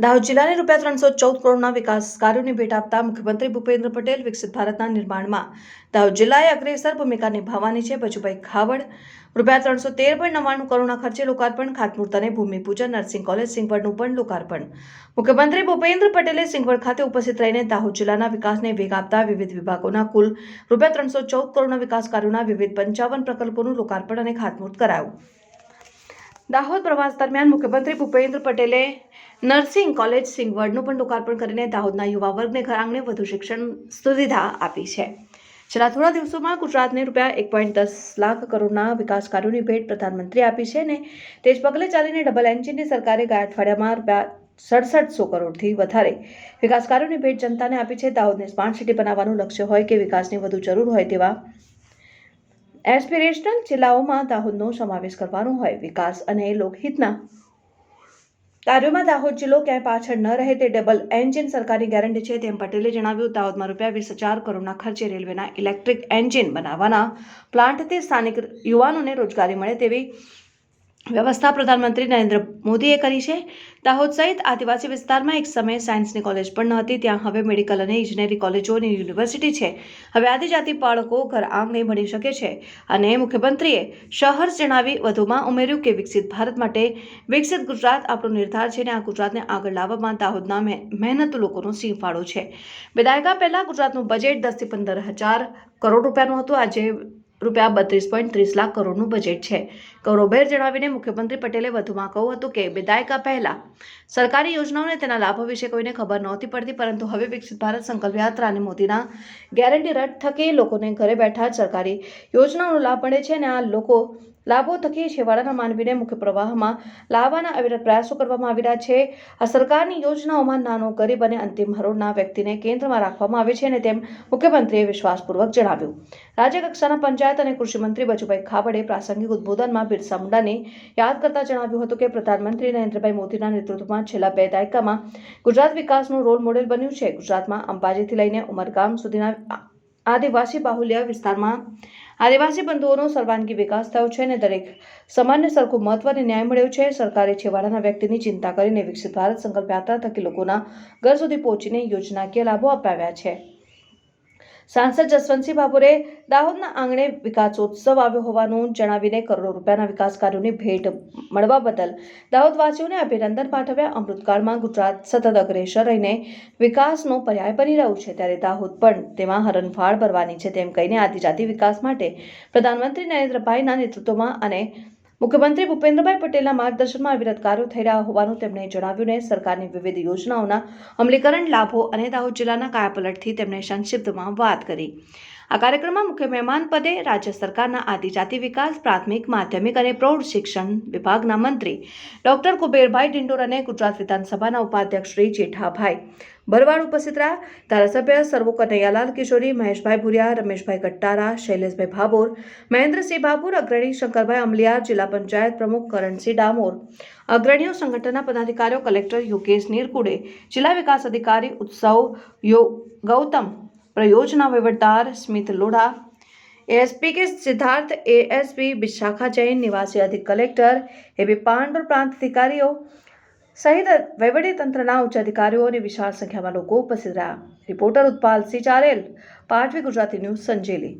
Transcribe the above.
દાહોદ જિલ્લાને ₹314 કરોડના વિકાસ કાર્યોની ભેટ આપતા મુખ્યમંત્રી ભૂપેન્દ્ર પટેલ વિકસિત ભારતના નિર્માણમાં દાહોદ જિલ્લાએ અગ્રેસર ભૂમિકા નિભાવવાની છે. બચુભાઈ ખાવડ ₹313.99 કરોડના ખર્ચે લોકાર્પણ, ખાતમુહૂર્ત અને ભૂમિપૂજન. નર્સિંગ કોલેજ સિંગવડનું પણ લોકાર્પણ. મુખ્યમંત્રી ભૂપેન્દ્ર પટેલે સિંગવડ ખાતે ઉપસ્થિત રહીને દાહોદ જિલ્લાના વિકાસને વેગ આપતા વિવિધ વિભાગોના કુલ ₹314 કરોડના વિકાસ કાર્યોના વિવિધ 55 પ્રકલ્પોનું લોકાર્પણ અને ખાતમુહૂર્ત કરાયું. દાહોદ પ્રવાસ દરમિયાન મુખ્યમંત્રી ભૂપેન્દ્ર પટેલે નર્સિંગ કોલેજ સિંગવડનું પણ લોકાર્પણ કરીને દાહોદના યુવા વર્ગને ઘર આંગણે વધુ શિક્ષણ સુવિધા આપી છે. છેલ્લા થોડા દિવસોમાં ગુજરાતને ₹1.10 લાખ કરોડના વિકાસ કાર્યોની ભેટ પ્રધાનમંત્રીએ આપી છે અને તે જ પગલે ચાલીને ડબલ એન્જિનની સરકારે ગયા અઠવાડિયામાં ₹6700 કરોડથી વધારે વિકાસ કાર્યોની ભેટ જનતાને આપી છે. દાહોદને સ્માર્ટ સિટી બનાવવાનું લક્ષ્ય હોય કે વિકાસની વધુ જરૂર હોય તેવા એસ્પિરેશનલ જિલ્લાઓમાં દાહોદનો સમાવેશ કરવાનો હોય. વિકાસ અને લોકહિતના કાર્યોમાં દાહોદ જિલ્લો ક્યાંય પાછળ ન રહે તે ડબલ એન્જિન સરકારની ગેરંટી છે તેમ પટેલે જણાવ્યું. દાહોદમાં ₹20,000 કરોડના ખર્ચે રેલવેના ઇલેક્ટ્રિક એન્જિન બનાવવાના પ્લાન્ટથી સ્થાનિક યુવાનોને રોજગારી મળે તેવી વ્યવસ્થા પ્રધાનમંત્રી નરેન્દ્ર મોદીએ કરી છે. દાહોદ સહિત આદિવાસી વિસ્તારમાં એક સમયે સાયન્સની કોલેજ પણ ન હતી, ત્યાં હવે મેડિકલ અને ઇજનેરી કોલેજો અને યુનિવર્સિટી છે. હવે આદિજાતિ બાળકો ઘર આંગણે ભણી શકે છે અને મુખ્યમંત્રીએ શહર જણાવી વધુમાં ઉમેર્યું કે વિકસિત ભારત માટે વિકસિત ગુજરાત આપણો નિર્ધાર છે અને આ ગુજરાતને આગળ લાવવામાં દાહોદના મહેનતુ લોકોનો સિંહ ફાળો છે. 2 દાયકા પહેલા ગુજરાતનું બજેટ 10 થી 15,000 કરોડ રૂપિયાનું હતું. આજે ₹32.30 લાખ કરોડનું બજેટ છે. ગૌરવભેર જણાવીને મુખ્યમંત્રી પટેલે વધુમાં કહ્યું હતું કે 2 દાયકા પહેલા સરકારી યોજનાઓને તેના લાભો વિશે કોઈને ખબર નહોતી પડતી, પરંતુ હવે વિકસિત ભારત સંકલ્પ યાત્રા અને મોદીના ગેરંટી રથ થકી લોકોને ઘરે બેઠા જ સરકારી યોજનાઓનો લાભ મળે છે અને આ લાભો થકી છેવાડાના માનવીને મુખ્ય પ્રવાહમાં લાવવાના અવિરત પ્રયાસો કરવામાં આવી રહ્યા છે. આ સરકારની યોજનાઓમાં નાનો, ગરીબ અને અંતિમ હરોળના વ્યક્તિને કેન્દ્રમાં રાખવામાં આવે છે અને તેમ મુખ્યમંત્રીએ વિશ્વાસપૂર્વક જણાવ્યું. રાજ્ય કક્ષાના પંચાયત અને કૃષિ મંત્રી બચુભાઈ ખાબડે પ્રાસંગિક ઉદ્બોધનમાં બિરસા મુંડાને યાદ કરતા જણાવ્યું હતું કે પ્રધાનમંત્રી નરેન્દ્રભાઈ મોદીના નેતૃત્વમાં છેલ્લા 2 દાયકામાં ગુજરાત વિકાસનું રોલ મોડેલ બન્યું છે. ગુજરાતમાં અંબાજીથી લઈને ઉમરગામ સુધીના આદિવાસી બાહુલ્ય વિસ્તારમાં આદિવાસી બંધુઓનો સર્વાંગી વિકાસ થયો છે અને દરેક સમાજને સરખું મહત્વ અને ન્યાય મળ્યો છે. સરકારે છેવાડાના વ્યક્તિની ચિંતા કરીને વિકસિત ભારત સંકલ્પ યાત્રા થકી લોકોના ઘર સુધી પહોંચીને યોજનાકીય લાભો અપાવ્યા છે. સાંસદ જસવંતસિંહ ભાભોરે દાહોદના આંગણે વિકાસોત્સવ આવ્યો હોવાનું જણાવીને કરોડો રૂપિયાના વિકાસ કાર્યોની ભેટ મળવા બદલ દાહોદવાસીઓને અભિનંદન પાઠવ્યા. અમૃતકાળમાં ગુજરાત સતત અગ્રેસર રહીને વિકાસનો પર્યાય બની રહ્યું છે, ત્યારે દાહોદ પણ તેમાં હરણફાળ ભરવાની છે તેમ કહીને આદિજાતિ વિકાસ માટે પ્રધાનમંત્રી નરેન્દ્રભાઈના નેતૃત્વમાં અને મુખ્યમંત્રી ભૂપેન્દ્રભાઈ પટેલના માર્ગદર્શનમાં અવિરત કાર્યો થઈ રહ્યા હોવાનું તેમણે જણાવ્યું. સરકારની વિવિધ યોજનાઓના અમલીકરણ, લાભો અને દાહોદ જિલ્લાના કાયાપલટથી તેમણે સંક્ષિપ્તમાં વાત કરી. આ કાર્યક્રમમાં મુખ્ય મહેમાન પદે રાજ્ય સરકારના આદિજાતિ વિકાસ, પ્રાથમિક, માધ્યમિક અને પ્રૌઢ શિક્ષણ વિભાગના મંત્રી ડોક્ટર કુબેરભાઈ ડિંડોર અને ગુજરાત વિધાનસભાના ઉપાધ્યક્ષ શ્રી જેઠાભાઈ ભરવાડ ઉપસ્થિત રહ્યા. ધારાસભ્ય સર્વો કનૈયાલાલ કિશોરી, મહેશભાઈ ભુરિયા, રમેશભાઈ કટ્ટારા, શૈલેષભાઈ ભાભોર, મહેન્દ્રસિંહ ભાભોર અગ્રણી, શંકરભાઈ અમલિયાર, જિલ્લા પંચાયત પ્રમુખ કરણસિંહ ડામોર, અગ્રણીઓ, સંગઠનના પદાધિકારીઓ, કલેક્ટર યોગેશ નીરકુડે, જિલ્લા વિકાસ અધિકારી ઉત્સવ ગૌતમ, પ્રયોજના વહીવટદાર સ્મિત લોઢા, એસપી કે સિદ્ધાર્થ, એએસપી વિશાખા જૈન, નિવાસી અધિક કલેક્ટર એબી પાંડોર, પ્રાંત અધિકારીઓ સહિત વહીવટીતંત્રના ઉચ્ચ અધિકારીઓ અને વિશાળ સંખ્યામાં લોકો ઉપસ્થિત રહ્યા. Reporter Utpalsinh Charel, Patvi Gujarati news, Sanjeli.